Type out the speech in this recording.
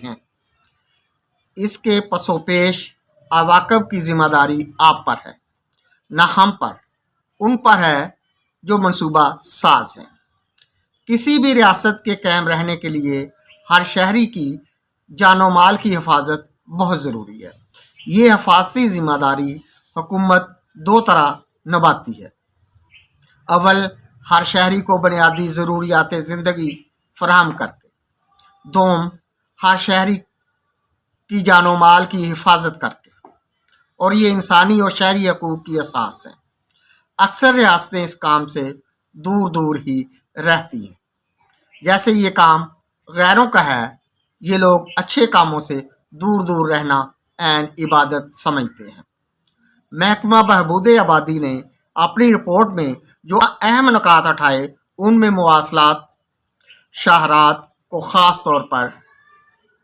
ہیں۔ اس کے پس و پیش عواقب کی ذمہ داری آپ پر ہے، نہ ہم پر، ان پر ہے جو منصوبہ ساز ہیں۔ کسی بھی ریاست کے قائم رہنے کے لیے ہر شہری کی جان و مال کی حفاظت بہت ضروری ہے۔ یہ حفاظتی ذمہ داری حکومت دو طرح نبھاتی ہے۔ اول، ہر شہری کو بنیادی ضروریات زندگی فراہم کر کے۔ دوم، ہر شہری کی جان و مال کی حفاظت کر کے، اور یہ انسانی اور شہری حقوق کی اساس ہے۔ اکثر ریاستیں اس کام سے دور دور ہی رہتی ہیں۔ جیسے یہ کام غیروں کا ہے، یہ لوگ اچھے کاموں سے دور دور رہنا عین عبادت سمجھتے ہیں۔ محکمہ بہبود آبادی نے اپنی رپورٹ میں جو اہم نکات اٹھائے، ان میں مواصلات، شاہراہات کو خاص طور پر